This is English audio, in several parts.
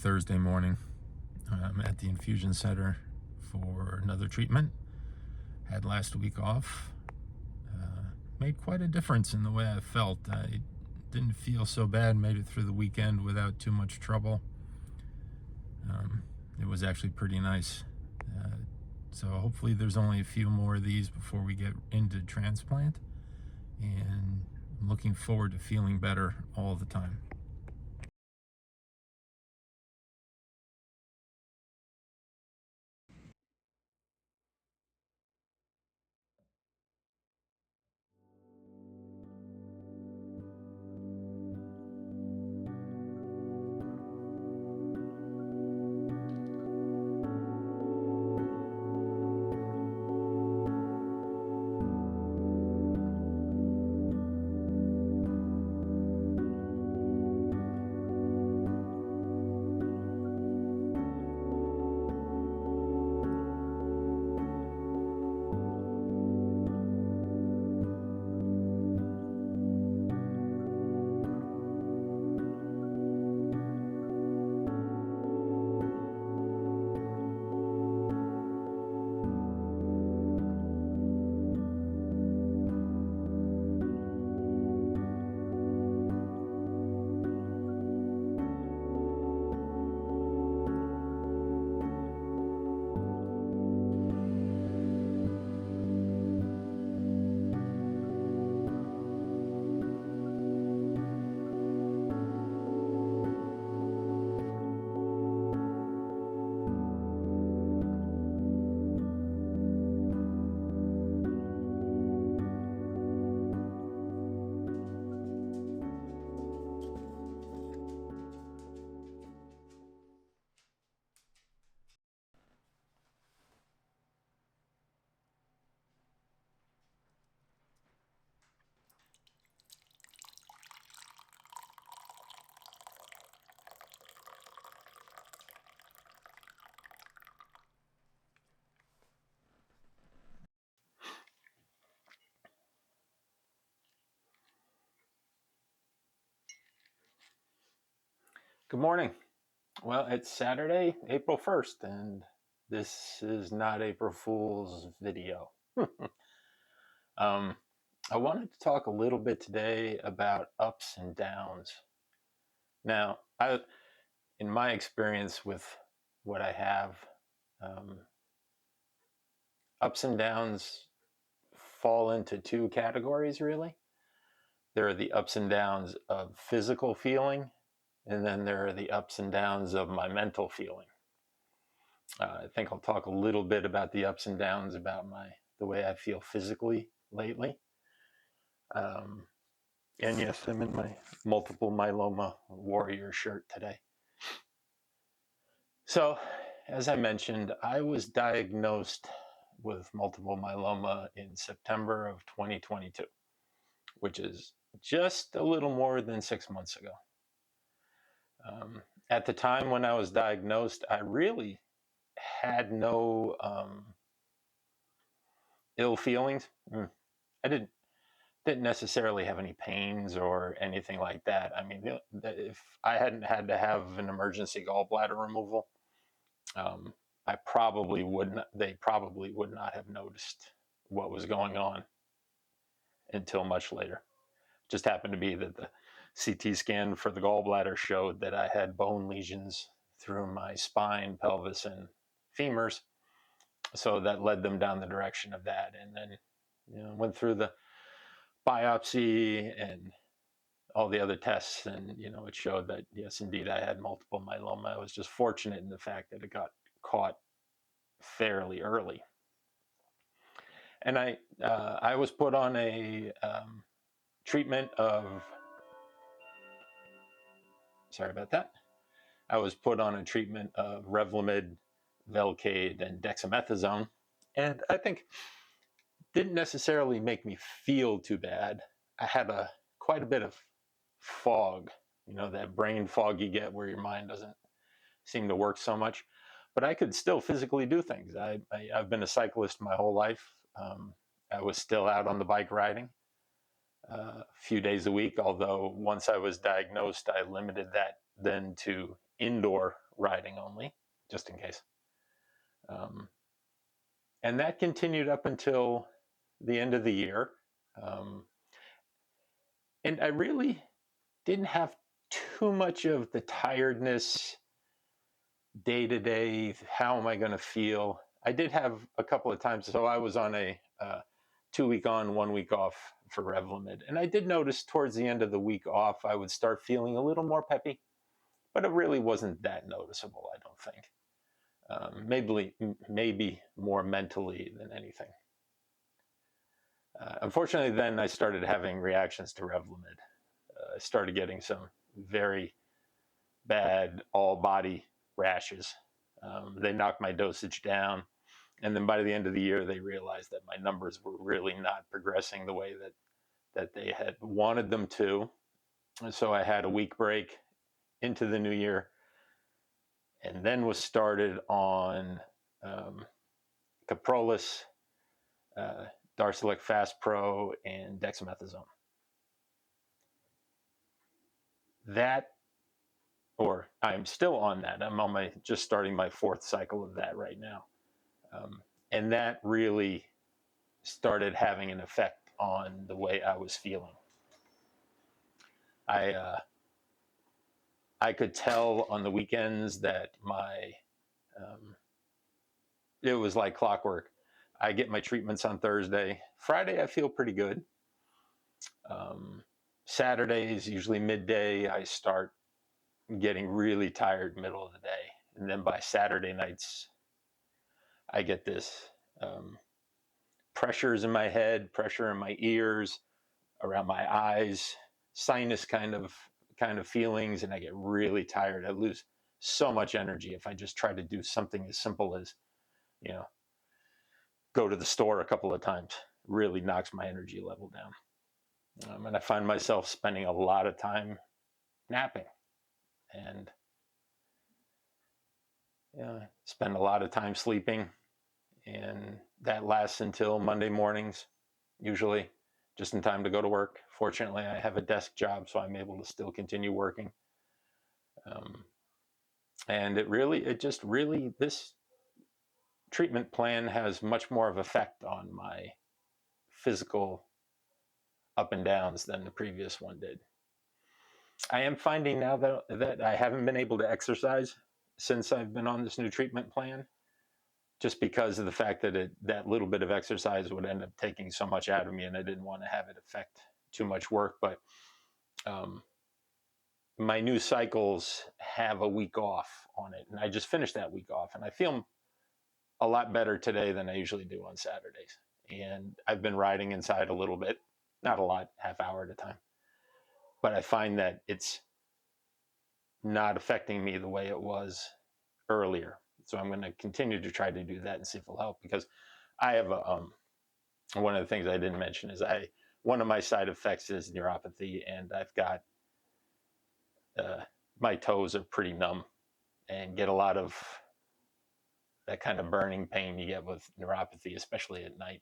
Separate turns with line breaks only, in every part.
Thursday morning. I'm at the infusion center for another treatment. Had last week off. Made quite a difference in the way I felt. I didn't feel so bad, made it through the weekend without too much trouble. It was actually pretty nice. So hopefully there's only a few more of these before we get into transplant. And I'm looking forward to feeling better all the time. Good morning. Well, it's Saturday, April 1st, and this is not April Fool's video. I wanted to talk a little bit today about ups and downs. Now, in my experience with what I have, ups and downs fall into two categories, really. There are the ups and downs of physical feeling, and then there are the ups and downs of my mental feeling. I think I'll talk a little bit about the ups and downs about the way I feel physically lately. And yes, I'm in my multiple myeloma warrior shirt today. So, as I mentioned, I was diagnosed with multiple myeloma in September of 2022, which is just a little more than 6 months ago. At the time when I was diagnosed, I really had no ill feelings. I didn't necessarily have any pains or anything like that. I mean, if I hadn't had to have an emergency gallbladder removal, they probably would not have noticed what was going on until much later. Just happened to be that the CT scan for the gallbladder showed that I had bone lesions through my spine, pelvis, and femurs. So that led them down the direction of that. And then, went through the biopsy and all the other tests, and it showed that yes, indeed, I had multiple myeloma. I was just fortunate in the fact that it got caught fairly early. And I was put on a treatment of, sorry about that. I was put on a treatment of Revlimid, Velcade, and dexamethasone, and I think didn't necessarily make me feel too bad. I had quite a bit of fog, that brain fog you get where your mind doesn't seem to work so much. But I could still physically do things. I've been a cyclist my whole life. I was still out on the bike riding a few days a week, although once I was diagnosed, I limited that then to indoor riding only, just in case. And that continued up until the end of the year. Um, and I really didn't have too much of the tiredness day to day. How am I going to feel? I did have a couple of times. So I was on a 2 week on, 1 week off for Revlimid. And I did notice towards the end of the week off, I would start feeling a little more peppy, but it really wasn't that noticeable, I don't think. Maybe more mentally than anything. Unfortunately, then I started having reactions to Revlimid. I started getting some very bad all body rashes. They knocked my dosage down. And then by the end of the year, they realized that my numbers were really not progressing the way that they had wanted them to. And so I had a week break into the new year, and then was started on Caprolis, Darzalex Fast Pro, and dexamethasone. That, or I'm still on that. I'm on just starting my 4th cycle of that right now. And that really started having an effect on the way I was feeling. I could tell on the weekends that it was like clockwork. I get my treatments on Thursday. Friday, I feel pretty good. Saturdays, usually midday, I start getting really tired middle of the day. And then by Saturday nights, I get this pressures in my head, pressure in my ears, around my eyes, sinus kind of feelings, and I get really tired. I lose so much energy if I just try to do something as simple as, go to the store a couple of times. Really knocks my energy level down. And I find myself spending a lot of time napping, and spend a lot of time sleeping, and that lasts until Monday mornings, usually just in time to go to work. Fortunately, I have a desk job, so I'm able to still continue working. And this treatment plan has much more of effect on my physical up and downs than the previous one did. I am finding now that I haven't been able to exercise since I've been on this new treatment plan, just because of the fact that that little bit of exercise would end up taking so much out of me, and I didn't want to have it affect too much work. But my new cycles have a week off on it, and I just finished that week off, and I feel a lot better today than I usually do on Saturdays. And I've been riding inside a little bit, not a lot, half hour at a time. But I find that it's not affecting me the way it was earlier. So I'm going to continue to try to do that and see if it'll help, because I have one of the things I didn't mention is one of my side effects is neuropathy, and I've got my toes are pretty numb and get a lot of that kind of burning pain you get with neuropathy, especially at night.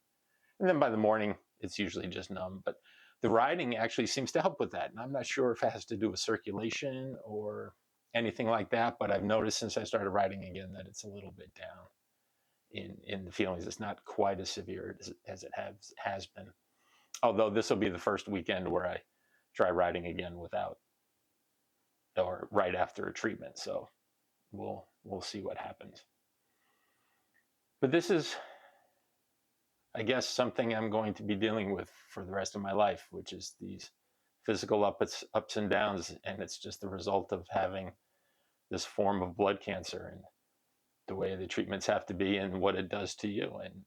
And then by the morning, it's usually just numb. But the riding actually seems to help with that. And I'm not sure if it has to do with circulation or anything like that, but I've noticed since I started riding again that it's a little bit down in the feelings. It's not quite as severe as it has been. Although this will be the first weekend where I try riding again without, or right after a treatment. So we'll see what happens. But this is, I guess, something I'm going to be dealing with for the rest of my life, which is these physical ups and downs. And it's just the result of having this form of blood cancer and the way the treatments have to be and what it does to you. And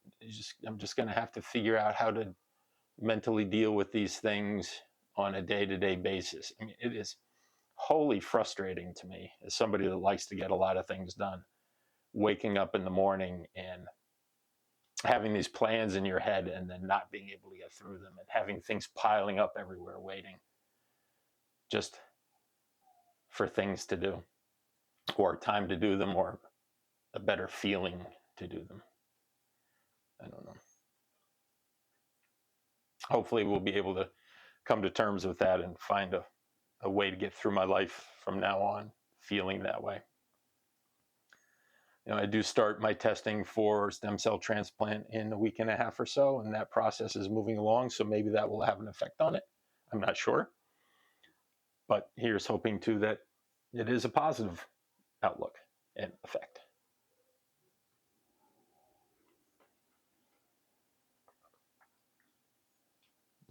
I'm just going to have to figure out how to mentally deal with these things on a day-to-day basis. I mean, it is wholly frustrating to me as somebody that likes to get a lot of things done, waking up in the morning and having these plans in your head and then not being able to get through them, and having things piling up everywhere waiting just for things to do, or time to do them, or a better feeling to do them. I don't know. Hopefully we'll be able to come to terms with that and find a way to get through my life from now on feeling that way. I do start my testing for stem cell transplant in a week and a half or so, and that process is moving along. So maybe that will have an effect on it. I'm not sure, but here's hoping too that it is a positive outlook and effect.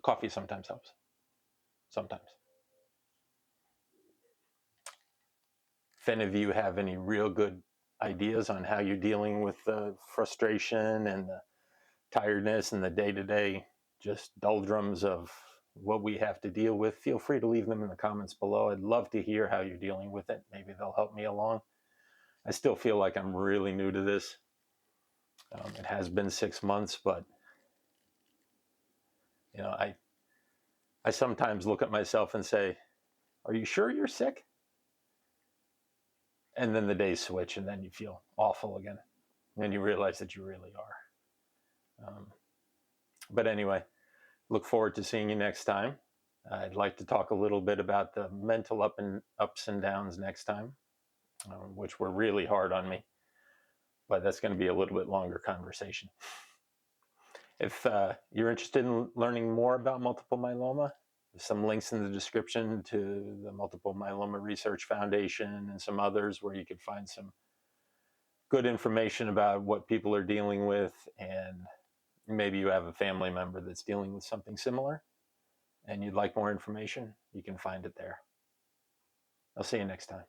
Coffee sometimes helps. Sometimes. If any of you have any real good ideas on how you're dealing with the frustration and the tiredness and the day-to-day just doldrums of what we have to deal with, feel free to leave them in the comments below. I'd love to hear how you're dealing with it. Maybe they'll help me along. I still feel like I'm really new to this. It has been 6 months, but I sometimes look at myself and say, are you sure you're sick? And then the days switch and then you feel awful again. And you realize that you really are. But anyway, look forward to seeing you next time. I'd like to talk a little bit about the mental ups and downs next time, which were really hard on me. But that's going to be a little bit longer conversation. If you're interested in learning more about multiple myeloma, there's some links in the description to the Multiple Myeloma Research Foundation and some others where you can find some good information about what people are dealing with, and maybe you have a family member that's dealing with something similar and you'd like more information, you can find it there. I'll see you next time.